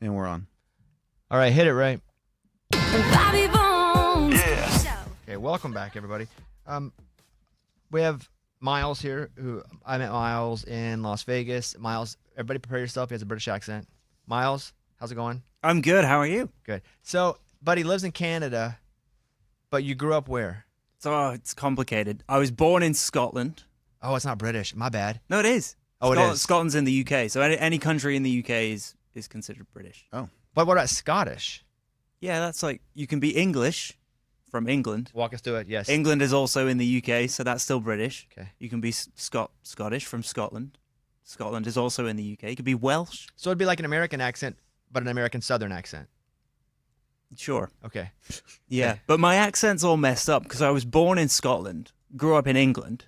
And we're on. All right, hit it right. Bobby Bones. Yeah. Okay, welcome back, everybody. We have Miles here. I met Miles in Las Vegas. Miles, everybody prepare yourself. He has a British accent. Miles, how's it going? I'm good. How are you? Good. So, buddy lives in Canada, but you grew up where? It's complicated. I was born in Scotland. Oh, it's not British. My bad. No, it is. Oh, it is. Scotland's in the UK, so any country in the UK is considered British. Oh. But what about Scottish? Yeah, that's like, you can be English from England. Walk us through it, yes. England is also in the UK, so that's still British. Okay. You can be Scottish from Scotland. Scotland is also in the UK. You could be Welsh. So it'd be like an American accent, but an American Southern accent. Sure. Okay. Yeah, but my accent's all messed up because I was born in Scotland, grew up in England.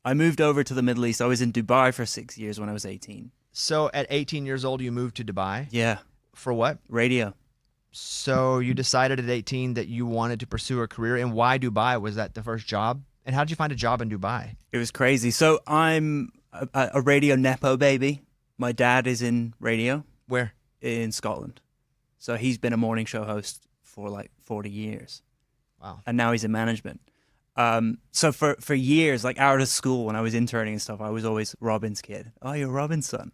I moved over to the Middle East. I was in Dubai for 6 years when I was 18. So at 18 years old, you moved to Dubai? Yeah. For what? Radio. So you decided at 18 that you wanted to pursue a career, and why Dubai? Was that the first job? And how did you find a job in Dubai? It was crazy. So I'm a radio nepo baby. My dad is in radio. Where? In Scotland. So he's been a morning show host for like 40 years. Wow. And now he's in management. So for years, like out of school when I was interning and stuff, I was always Robin's kid. Oh, you're Robin's son.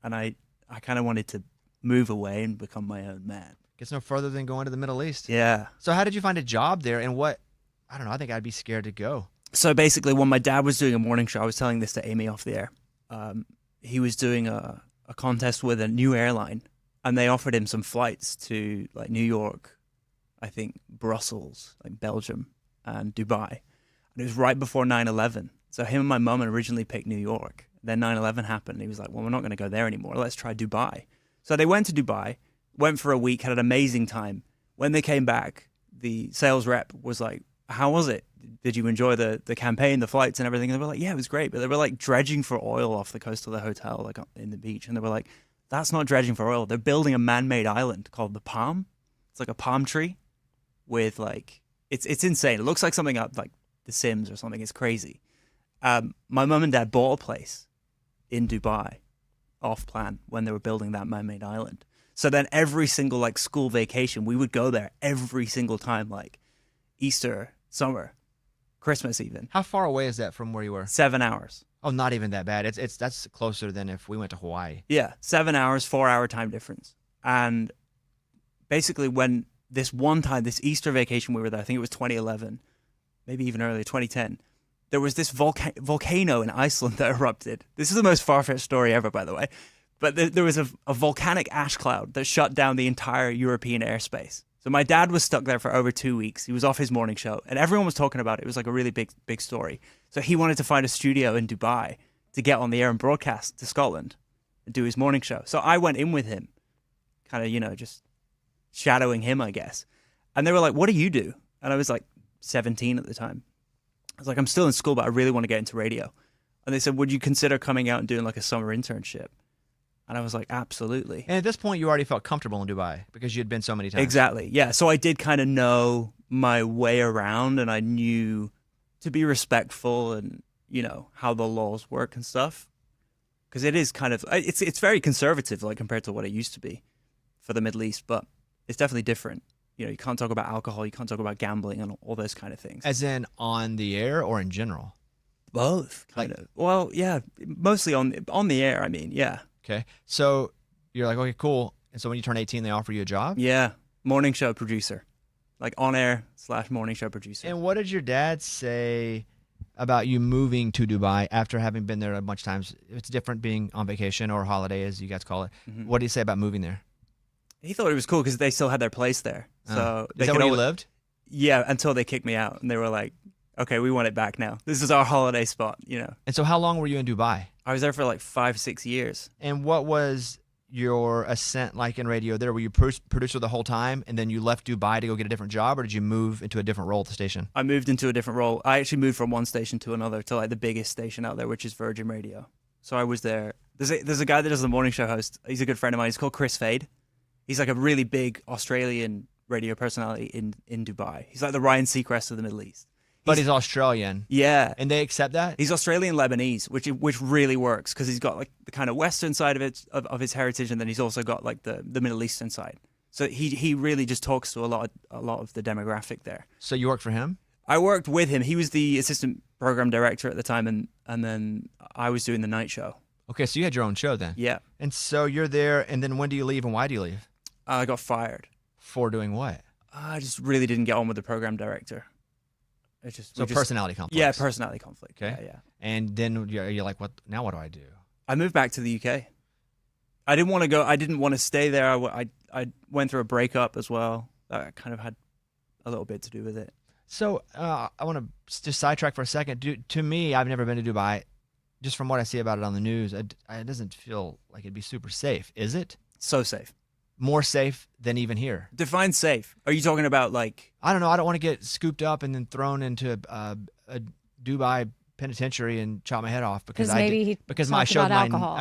And I kind of wanted to move away and become my own man. Gets no further than going to the Middle East. Yeah. So how did you find a job there, and what? I don't know. I think I'd be scared to go. So basically, when my dad was doing a morning show, I was telling this to Amy off the air. He was doing a contest with a new airline, and they offered him some flights to like New York, I think Brussels, like Belgium, and Dubai. And it was right before 9/11. So him and my mum had originally picked New York. Then 9/11 happened. And he was like, well, we're not going to go there anymore. Let's try Dubai. So they went to Dubai, went for a week, had an amazing time. When they came back, the sales rep was like, how was it? Did you enjoy the campaign, the flights and everything? And they were like, yeah, it was great. But they were like dredging for oil off the coast of the hotel, like in the beach. And they were like, that's not dredging for oil. They're building a man-made island called the Palm. It's like a palm tree with like, it's insane. It looks like something up like The Sims or something. It's crazy. My mum and dad bought a place in Dubai off plan when they were building that man-made island. So then every single like school vacation, we would go there every single time, like Easter, summer, Christmas even. How far away is that from where you were? 7 hours. Oh, not even that bad. That's closer than if we went to Hawaii. Yeah, 7 hours, 4-hour time difference. And basically when this one time, this Easter vacation we were there, I think it was 2011, maybe even earlier, 2010, there was this volcano in Iceland that erupted. This is the most far-fetched story ever, by the way. But there was a volcanic ash cloud that shut down the entire European airspace. So my dad was stuck there for over 2 weeks. He was off his morning show, and everyone was talking about it. It was like a really big story. So he wanted to find a studio in Dubai to get on the air and broadcast to Scotland and do his morning show. So I went in with him, kind of, just shadowing him, I guess. And they were like, what do you do? And I was like 17 at the time. I was like, I'm still in school, but I really want to get into radio. And they said, would you consider coming out and doing like a summer internship? And I was like, absolutely. And at this point, you already felt comfortable in Dubai because you had been so many times. Exactly. Yeah. So I did kind of know my way around, and I knew to be respectful and, how the laws work and stuff. Because it is kind of, it's very conservative, like compared to what it used to be for the Middle East, but it's definitely different. You can't talk about alcohol, you can't talk about gambling and all those kind of things. As in on the air or in general? Both, kind of. Well, yeah, mostly on the air, I mean, yeah. Okay. So you're like, okay, cool. And so when you turn 18, they offer you a job? Yeah. Morning show producer. Like on air / morning show producer. And what did your dad say about you moving to Dubai after having been there a bunch of times? It's different being on vacation or holiday, as you guys call it. Mm-hmm. What did he say about moving there? He thought it was cool because they still had their place there. So is that where you lived? Yeah, until they kicked me out. And they were like, okay, we want it back now. This is our holiday spot, And so how long were you in Dubai? I was there for like 5-6 years. And what was your ascent like in radio there? Were you producer the whole time, and then you left Dubai to go get a different job, or did you move into a different role at the station? I moved into a different role. I actually moved from one station to another, to like the biggest station out there, which is Virgin Radio. So I was there. There's a guy that does the morning show host. He's a good friend of mine. He's called Chris Fade. He's like a really big Australian radio personality in Dubai. He's like the Ryan Seacrest of the Middle East. But he's Australian, Yeah. and they accept that. He's Australian Lebanese, which really works because he's got like the kind of Western side of it of his heritage, and then he's also got like the Middle Eastern side. So he really just talks to a lot of the demographic there. So you work for him? I worked with him. He was the assistant program director at the time, and then I was doing the night show. Okay, so you had your own show then. Yeah, And so you're there, and then when do you leave, and why do you leave? I got fired. For doing what? I just really didn't get on with the program director. It just So personality conflict. Yeah, personality conflict. Okay. Yeah. And then you're like, what? Now what do I do? I moved back to the UK. I didn't want to go. I didn't want to stay there. I went through a breakup as well. That kind of had a little bit to do with it. So I want to just sidetrack for a second. To me, I've never been to Dubai. Just from what I see about it on the news, it doesn't feel like it'd be super safe. Is it? So safe. More safe than even here? Define safe. Are you talking about like? I don't know. I don't want to get scooped up and then thrown into a Dubai penitentiary and chop my head off because I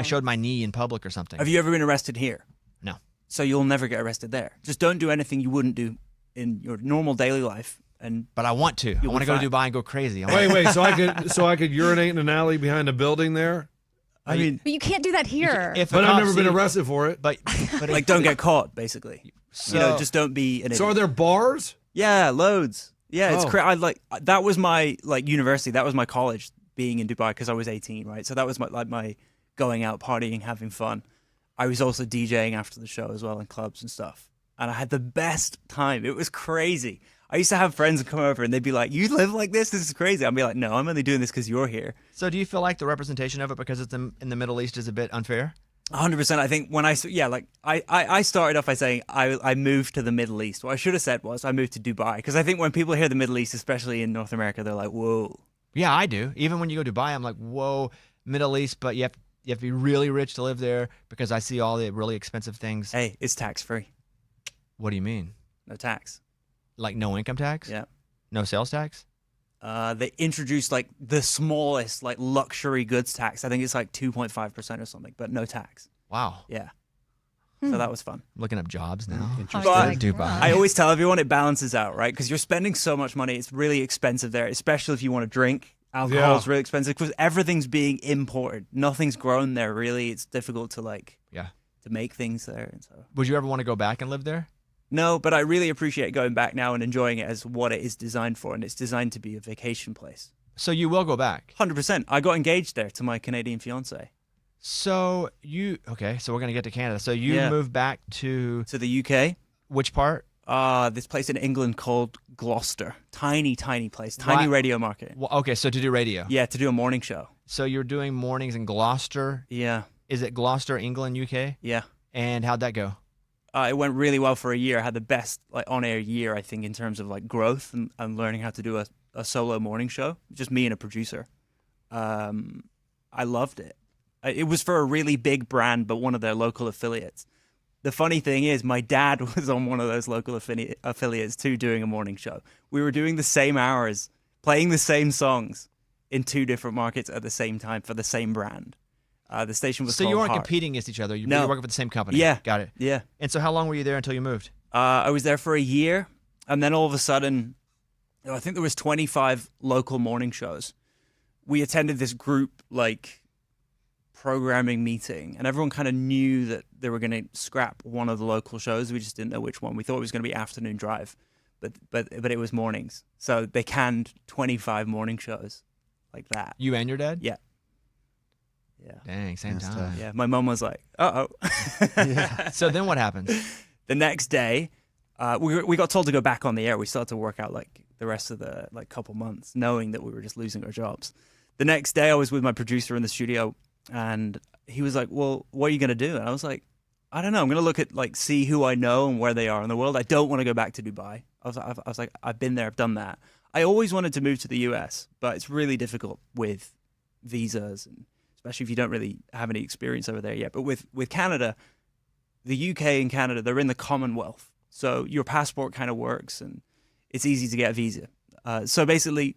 showed my knee in public or something. Have you ever been arrested here? No. So you'll never get arrested there. Just don't do anything you wouldn't do in your normal daily life. But I want to. I want to go to Dubai and go crazy. Wait. So I could urinate in an alley behind a building there. I mean, But you can't do that here. But I've never been arrested for it. But like, don't get caught, basically. So, just don't be an idiot. So are there bars? Yeah, loads. Yeah, it's Oh. crazy. That was my university. That was my college. Being in Dubai because I was 18, right? So that was my going out, partying, having fun. I was also DJing after the show as well in clubs and stuff, and I had the best time. It was crazy. I used to have friends come over and they'd be like, "You live like this? This is crazy." I'd be like, "No, I'm only doing this because you're here." So do you feel like the representation of it because it's in the Middle East is a bit unfair? 100%. I think when I started off by saying I moved to the Middle East. What I should have said was I moved to Dubai because I think when people hear the Middle East, especially in North America, they're like, "Whoa." Yeah, I do. Even when you go to Dubai, I'm like, whoa, Middle East, but you have to be really rich to live there because I see all the really expensive things. Hey, it's tax free. What do you mean? No tax. Like no income tax? Yeah. No sales tax? They introduced like the smallest like luxury goods tax. I think it's like 2.5% or something, but no tax. Wow. Yeah. So that was fun. I'm looking up jobs now. But Dubai. I always tell everyone it balances out, right? Because you're spending so much money. It's really expensive there, especially if you want to drink. Alcohol is really expensive because everything's being imported. Nothing's grown there, really. It's difficult to to make things there. And so. Would you ever want to go back and live there? No, but I really appreciate going back now and enjoying it as what it is designed for. And it's designed to be a vacation place. So you will go back? 100%. I got engaged there to my Canadian fiance. So so we're going to get to Canada. So you moved back to the UK. Which part? This place in England called Gloucester. Tiny place. Tiny radio market. Well, okay, so to do radio. Yeah, to do a morning show. So you're doing mornings in Gloucester. Yeah. Is it Gloucester, England, UK? Yeah. And how'd that go? It went really well for a year. I had the best on-air year, I think, in terms of like growth and learning how to do a solo morning show. Just me and a producer. I loved it. It was for a really big brand, but one of their local affiliates. The funny thing is, my dad was on one of those local affiliates too, doing a morning show. We were doing the same hours, playing the same songs in two different markets at the same time for the same brand. The station was So you weren't Heart. competing against each other. You No. were working for the same company. Yeah. Got it. Yeah. And so how long were you there until you moved? I was there for a year, and then all of a sudden, I think there was 25 local morning shows. We attended this group like programming meeting, and everyone kind of knew that they were going to scrap one of the local shows. We just didn't know which one. We thought it was going to be Afternoon Drive, but it was mornings. So they canned 25 morning shows like that. You and your dad? Yeah. Yeah. Dang, same That's time. tough. Yeah. My mom was like, "Uh-oh." Yeah. So then what happens? The next day, we got told to go back on the air. We still had to work out like the rest of the like couple months, knowing that we were just losing our jobs. The next day, I was with my producer in the studio, and he was like, "Well, what are you gonna do?" And I was like, "I don't know. I'm gonna look at like see who I know and where they are in the world. I don't want to go back to Dubai." I was like, "I've been there. I've done that." I always wanted to move to the US, but it's really difficult with visas, and especially if you don't really have any experience over there yet. But with Canada, the UK and Canada, they're in the Commonwealth. So your passport kind of works and it's easy to get a visa. So basically,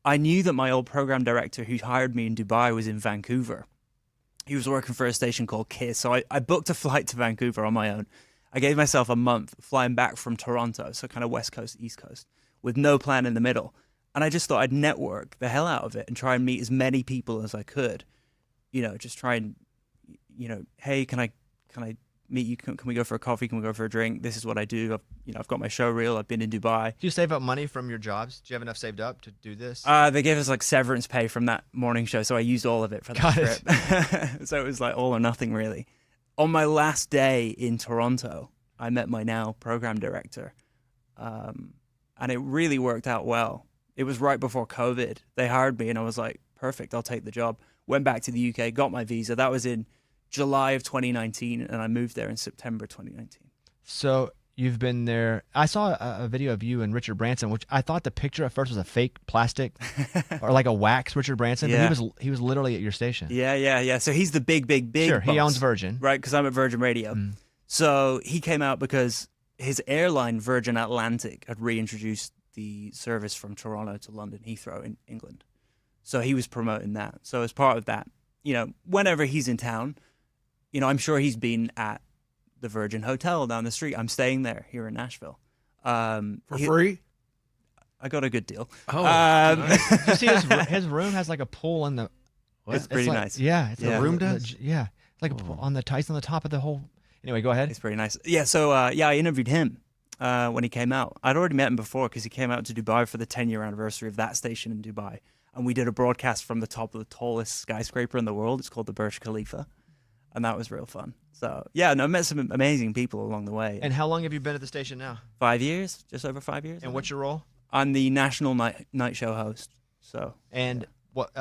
I knew that my old program director who hired me in Dubai was in Vancouver. He was working for a station called KISS. So I booked a flight to Vancouver on my own. I gave myself a month flying back from Toronto, so kind of West Coast, East Coast, with no plan in the middle. And I just thought I'd network the hell out of it and try and meet as many people as I could. Just try and, hey, can I meet you? Can we go for a coffee? Can we go for a drink? This is what I do. I've got my show reel. I've been in Dubai. Do you save up money from your jobs? Do you have enough saved up to do this? They gave us like severance pay from that morning show, so I used all of it for that trip. So it was like all or nothing, really. On my last day in Toronto, I met my now program director, and it really worked out well. It was right before COVID. They hired me, and I was like, perfect, I'll take the job. Went back to the UK, got my visa. That was in July of 2019, and I moved there in September 2019. So you've been there. I saw a video of you and Richard Branson, which I thought the picture at first was a fake plastic or like a wax Richard Branson. Yeah. But he was literally at your station. Yeah. So he's the big Sure, he boss, owns Virgin. right? Because I'm at Virgin Radio. So he came out because his airline, Virgin Atlantic, had reintroduced the service from Toronto to London Heathrow in England. So he was promoting that. So as part of that, whenever he's in town, I'm sure he's been at the Virgin Hotel down the street. I'm staying there here in Nashville. For free? I got a good deal. Oh, Did you see his room has like a pool in the. It's pretty like, nice. Yeah, it's The room does? Yeah, it's like a pool on the top of the whole. Anyway, go ahead. It's pretty nice. Yeah, so I interviewed him when he came out. I'd already met him before because he came out to Dubai for the 10-year anniversary of that station in Dubai. And we did a broadcast from the top of the tallest skyscraper in the world. It's called the Burj Khalifa. And that was real fun. So, I met some amazing people along the way. And how long have you been at the station now? 5 years, just over 5 years. And what's your role? I'm the national night show host. So, And what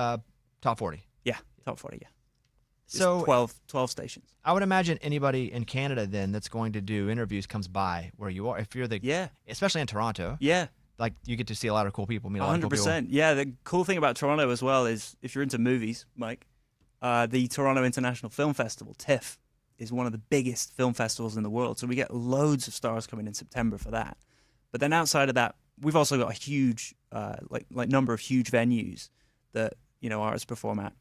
top 40? yeah, top 40, yeah. Just So 12 stations. I would imagine anybody in Canada then that's going to do interviews comes by where you are. If you're Yeah, especially in Toronto, yeah. like you get to see a lot of cool people, meet a lot of cool people. 100%. Yeah, the cool thing about Toronto as well is if you're into movies, Mike, the Toronto International Film Festival, TIFF, is one of the biggest film festivals in the world. So we get loads of stars coming in September for that. But then outside of that, we've also got a huge, like number of huge venues that artists perform at.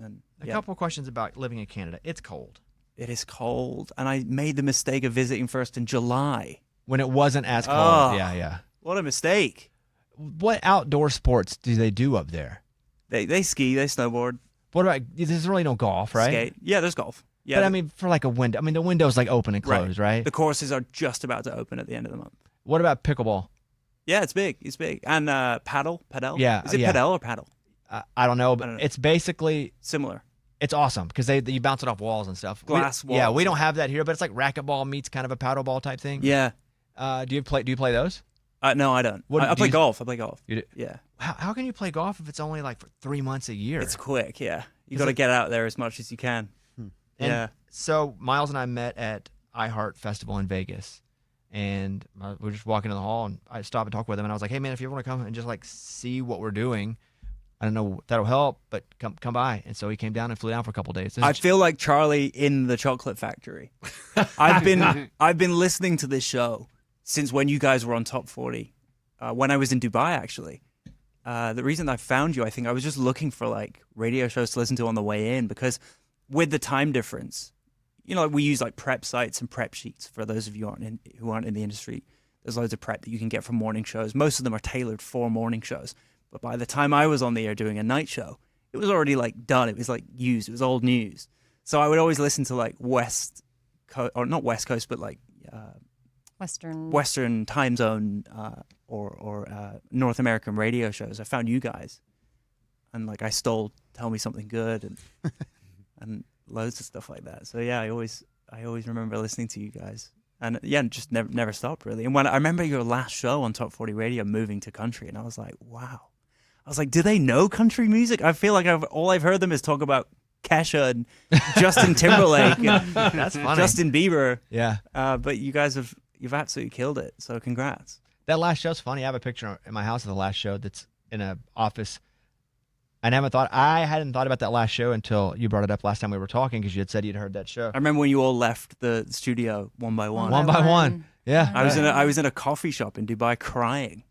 And A couple of questions about living in Canada. It's cold. It is cold, and I made the mistake of visiting first in July. When it wasn't as cold. Oh. Yeah. What a mistake! What outdoor sports do they do up there? They ski, they snowboard, What about, there's really no golf, right? skate. Yeah, there's golf. Yeah, But I mean, for like a window, the window's like open and closed, right? the courses are just about to open at the end of the month. What about pickleball? Yeah, it's big. It's big. And paddle. Yeah, Is it yeah. paddle or paddle? I don't know, but don't know. it's basically, Similar. it's awesome because you bounce it off walls and stuff. Glass Yeah, walls. we don't have that here, but it's like racquetball meets kind of a paddle ball type thing. Yeah. Do you play those? No, I don't. What I do play you- golf. I play golf. You do? Yeah. How can you play golf if it's only like for 3 months a year? It's quick. Yeah. You Is got to it- get out there as much as you can. And Yeah. So Miles and I met at iHeart Festival in Vegas, and we were just walking in the hall, and I stopped and talked with him, and I was like, "Hey man, if you ever want to come and just like see what we're doing, I don't know if that'll help, but come by." And so he came down and flew down for a couple days. I feel like Charlie in the Chocolate Factory. I've been listening to this show since when you guys were on Top 40. When I was in Dubai, actually. The reason I found you, I think I was just looking for like radio shows to listen to on the way in, because with the time difference, we use like prep sites and prep sheets for those of you who aren't in the industry. There's loads of prep that you can get from morning shows. Most of them are tailored for morning shows. But by the time I was on the air doing a night show, it was already like done. It was like used. It was old news. So I would always listen to like West Coast, or not West Coast, but like Western time zone or North American radio shows. I found you guys, and like I stole "Tell Me Something Good" and loads of stuff like that. So yeah, I always remember listening to you guys, and yeah, just never stopped really. And when I remember your last show on Top 40 Radio, moving to country, and I was like, wow. I was like, do they know country music? I feel like all I've heard them is talk about Kesha and Justin Timberlake and That's funny. Justin Bieber. Yeah. But you guys you've absolutely killed it. So congrats. That last show's funny. I have a picture in my house of the last show that's in an office. I hadn't thought about that last show until you brought it up last time we were talking, because you had said you'd heard that show. I remember when you all left the studio one by one. One by one. Yeah. I was in a coffee shop in Dubai crying.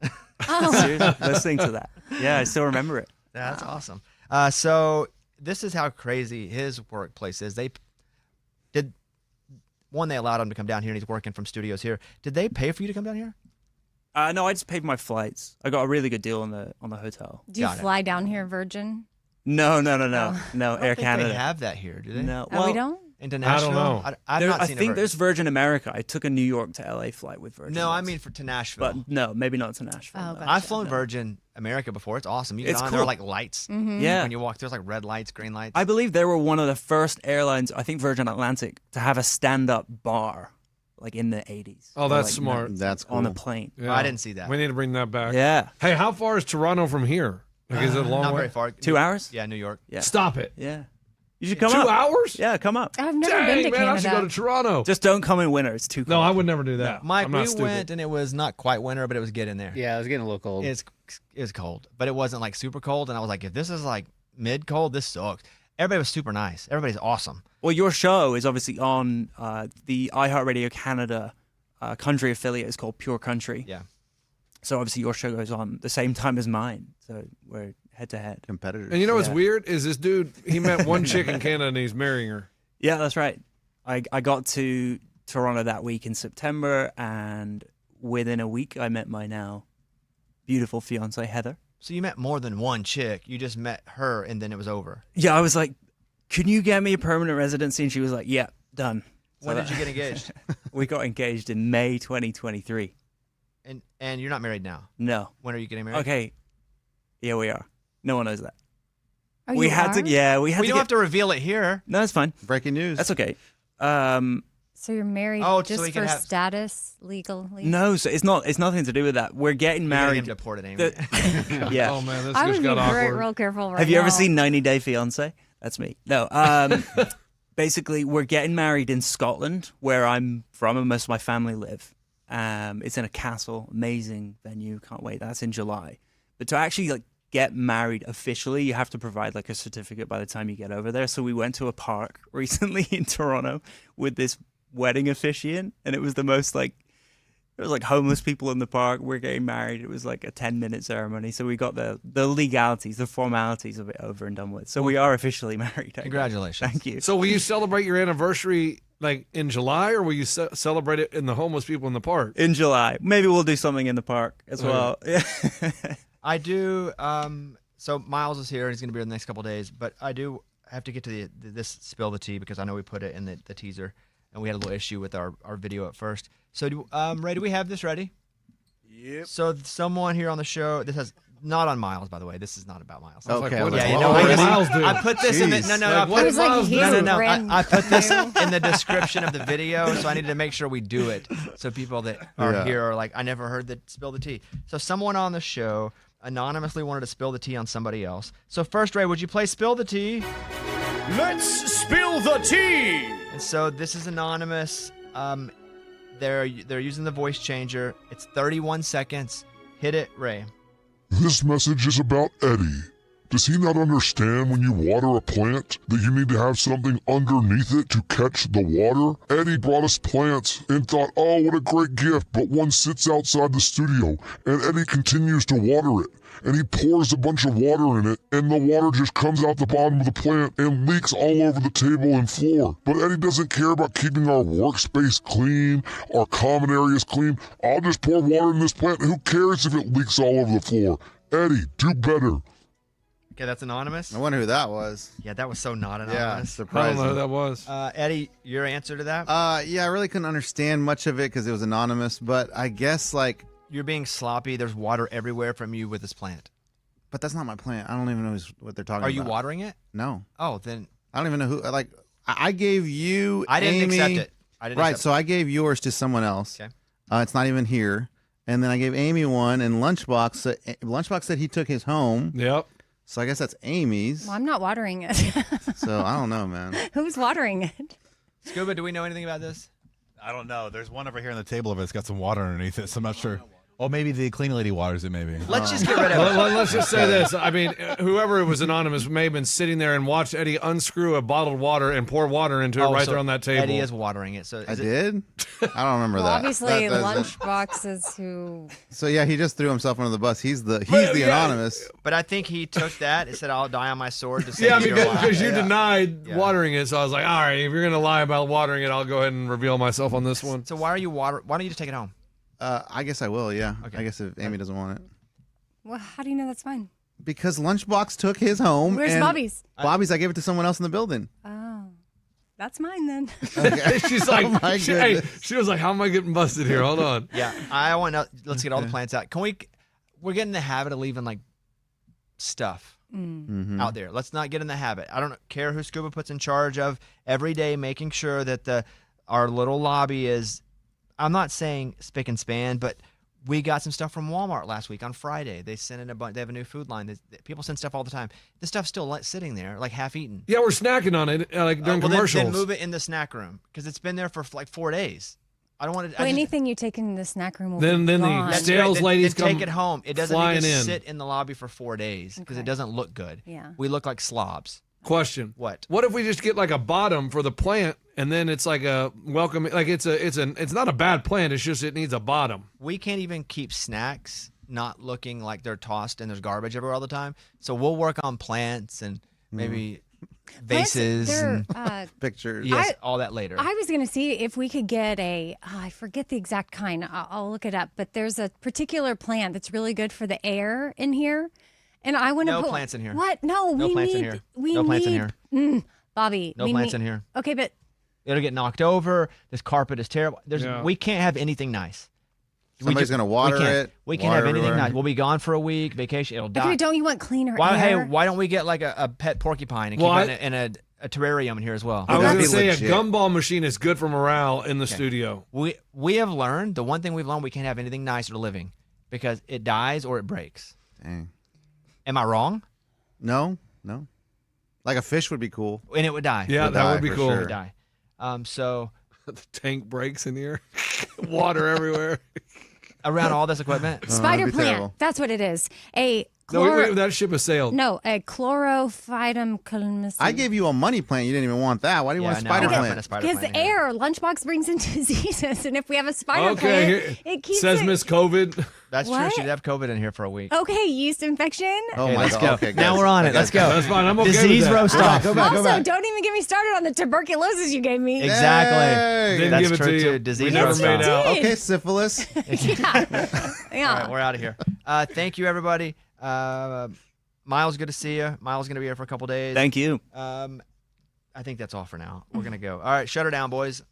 Seriously, listening to that. Yeah, I still remember it. Yeah, that's awesome. So this is how crazy his workplace is. They allowed him to come down here, and he's working from studios here. Did they pay for you to come down here? No, I just paid my flights. I got a really good deal on the hotel. Do you Got it. fly down here Virgin? No, Oh. Air They Canada. have that here, do they? No, Oh, we don't? International? I don't know. I've There- not I seen think a there's Virgin America. I took a New York to LA flight with Virgin. No, I once. mean to Nashville. but no, maybe not to Nashville. Oh, no. gotcha. I've flown Virgin America before. It's awesome. You get It's on, there are cool. like lights. Mm-hmm. Yeah. When you walk, there's like red lights, green lights. I believe they were one of the first airlines, I think Virgin Atlantic, to have a stand-up bar, like in the 80s. Oh, Or, that's like, smart. That's cool. On a plane. Yeah. I didn't see that. We need to bring that back. Yeah. Hey, how far is Toronto from here? Like, is it a long Not way? very far. 2 hours? Yeah, New York. Yeah. Stop it. Yeah. You should come 2 up. hours? Yeah, come up. I've never Dang, been to man, I should Canada. go to Toronto. Just don't come in winter. It's too cold. No, I would never do that. Mike, I'm not we stupid. went and it was not quite winter, but it was getting there. Yeah, it was getting a little cold. It's cold, but it wasn't like super cold. And I was like, if this is like mid cold, this sucks. Everybody was super nice. Everybody's awesome. Well, your show is obviously on the iHeartRadio Canada country affiliate. It's called Pure Country. Yeah. So obviously your show goes on the same time as mine. So we're head to head. Competitors. And you know what's Yeah. weird is this dude, he met one chick in Canada and he's marrying her. Yeah, that's right. I got to Toronto that week in September, and within a week I met my now beautiful fiance Heather. So you met more than one chick. You just met her and then it was over. Yeah, I was like, "Can you get me a permanent residency?" And she was like, "Yeah, done." When did you get engaged? We got engaged in May 2023. And you're not married now. No. When are you getting married? Okay. Yeah, we are. No one knows that. Oh, we you had are? to. Yeah, we had We to. don't have to reveal it here. No, that's fine. Breaking news. That's okay. So you're married Oh, so just we can for have- status, legally? No, so it's not. It's nothing to do with that. We're getting You're gonna married. get deported, Amy. Yeah. Oh, man, this I just would be got very, awkward. real careful right Have you ever now. seen 90 Day Fiance? That's me. No. Basically, we're getting married in Scotland, where I'm from and most of my family live. It's in a castle, amazing venue. Can't wait. That's in July. But to actually like get married officially, you have to provide like a certificate by the time you get over there. So we went to a park recently in Toronto with this wedding officiant, and it was the most like. There was like homeless people in the park. We're getting married. It was like a 10-minute ceremony. So we got the legalities, the formalities of it over and done with. So we are officially married. I guess. Congratulations. Thank you. So will you celebrate your anniversary like in July, or will you celebrate it in the homeless people in the park? In July. Maybe we'll do something in the park as well. Yeah. I do. So Miles is here. He's going to be here in the next couple of days. But I do have to get to this spill the tea because I know we put it in the teaser, and we had a little issue with our video at first. So, Ray, do we have this ready? Yep. So someone here on the show. This has not on Miles, by the way. This is not about Miles. I was Okay, like, what let's is Yeah, you go. know, what I, did Miles do? I put this in the no. Like, I what put, It was like Miles he's do? no. brand I put this new. in the description of the video, so I need to make sure we do it, so people that are Yeah. here are like, I never heard that spill the tea. So someone on the show anonymously wanted to spill the tea on somebody else. So first, Ray, would you play "Spill the Tea"? Let's spill the tea! And so this is anonymous. They're using the voice changer. It's 31 seconds. Hit it, Ray. This message is about Eddie. Does he not understand when you water a plant that you need to have something underneath it to catch the water? Eddie brought us plants and thought, oh, what a great gift, but one sits outside the studio and Eddie continues to water it. And he pours a bunch of water in it, and the water just comes out the bottom of the plant and leaks all over the table and floor. But Eddie doesn't care about keeping our workspace clean, our common areas clean. I'll just pour water in this plant. Who cares if it leaks all over the floor? Eddie, do better. Okay, that's anonymous. I wonder who that was. Yeah, that was so not Yeah, anonymous. I don't surprising. know who that was. Eddie, your answer to that? Yeah, I really couldn't understand much of it because it was anonymous, but I guess like, You're being sloppy. There's water everywhere from you with this plant. but that's not my plant. I don't even know what they're talking Are about. you watering it? No, Oh, then I don't even know who. Like, I gave you. I didn't Amy, accept it. I didn't Right, accept so I gave yours to someone else. Okay. It's not even here. And then I gave Amy one, and Lunchbox said he took his home. Yep. So I guess that's Amy's. Well, I'm not watering it. So I don't know, man. Who's watering it? Scuba, do we know anything about this? I don't know. There's one over here on the table of it. It's got some water underneath it, so I'm not sure. Oh, maybe the cleaning lady waters it, maybe. Let's just get rid of it. Let's just say this. I mean, whoever it was anonymous may have been sitting there and watched Eddie unscrew a bottled water and pour water into it right so there on that table. Eddie is watering it. So I is it, did? I don't remember Well, that. obviously, That's- Lunchbox is who. So yeah, he just threw himself under the bus. He's the yeah. anonymous. But I think he took that and said, "I'll die on my sword to save Yeah, your life." because you denied Yeah. watering it, so I was like, all right, if you're gonna lie about watering it, I'll go ahead and reveal myself on this one. So why are you Why don't you just take it home? I guess I will. Yeah. Okay. I guess if Amy doesn't want it, Well, how do you know that's fine? because Lunchbox took his home. Where's and Bobby's? Bobby's. I gave it to someone else in the building. Oh, that's mine then. She's like, Oh, my hey, goodness. she was like, how am I getting busted here? Hold on. Yeah, I want to. Let's get all the plants out. Can we? We're getting in the habit of leaving like stuff out there. Let's not get in the habit. I don't care who Scuba puts in charge of every day, making sure that our little lobby is. I'm not saying spick and span, but we got some stuff from Walmart last week on Friday. They sent in a bunch. They have a new food line. People send stuff all the time. The stuff's still sitting there, like half eaten. Yeah, we're snacking on it like during Well, commercials. Then move it in the snack room because it's been there for like 4 days. I don't want to. Well, anything you take in the snack room will Then be the gone. That's sales great. ladies then take come it home. It doesn't flying need to in. sit in the lobby for 4 days because it Okay. doesn't look good. Yeah. We look like slobs. Question. What? What if we just get like a bottom for the plant and then it's like a welcome, like it's not a bad plant. It's just, it needs a bottom. We can't even keep snacks not looking like they're tossed and there's garbage everywhere all the time. So we'll work on plants and maybe vases and Pictures. yes, all that later. I was going to see if we could get I forget the exact kind. I'll look it up. But there's a particular plant that's really good for the air in here. And I want to No put plants in here. What? No, No we plants need. in here. We No need, plants in here. Bobby. No we plants need- in here. Okay, but It'll get knocked over. This carpet is terrible. Yeah. We can't have anything nice. Somebody's gonna water it. We can't water have anything everywhere. nice. We'll be gone for a week, vacation. It'll die. okay, don't you want cleaner Why? Hey, air? why don't we get like a pet porcupine and Well, keep it in a terrarium in here as well? I was that'd going to be say a legit. gumball machine is good for morale in the studio. We have learned the one thing we've learned: we can't have anything nice or living because it dies or it breaks. Dang. Am I wrong? No. Like a fish would be cool. And it would die. Yeah, Would that die would be for cool. It sure. would die. So The tank breaks in here. Water everywhere. around all this equipment, Spider that'd be plant. terrible. That's what it is. A No, wait, that ship has sailed. No, a chlorophytum columbus. I gave you a money plant. You didn't even want that. Why do you want a no, spider we're not putting plant? a spider because plant the in here. air lunchbox brings in diseases, and if we have a spider Okay, plant, here, it keeps says it. Miss COVID. That's true. What? She'd have COVID in here for a week. Okay, yeast infection. Oh Okay, my let's god. go. Okay, now guys. we're on it. Okay, Let's go. That's fine. I'm okay with Disease that. roast Go back, off. go back, go Also, back. don't even get me started on the tuberculosis you gave me. Exactly. Didn't That's give it true to you. too. Disease we never roast made off. out. Okay, syphilis. Yeah. Yeah. All right, we're out of here. Thank you, everybody. Miles, good to see you. Miles going to be here for a couple days. Thank you. I think that's all for now. We're going to go. All right, shut her down, boys.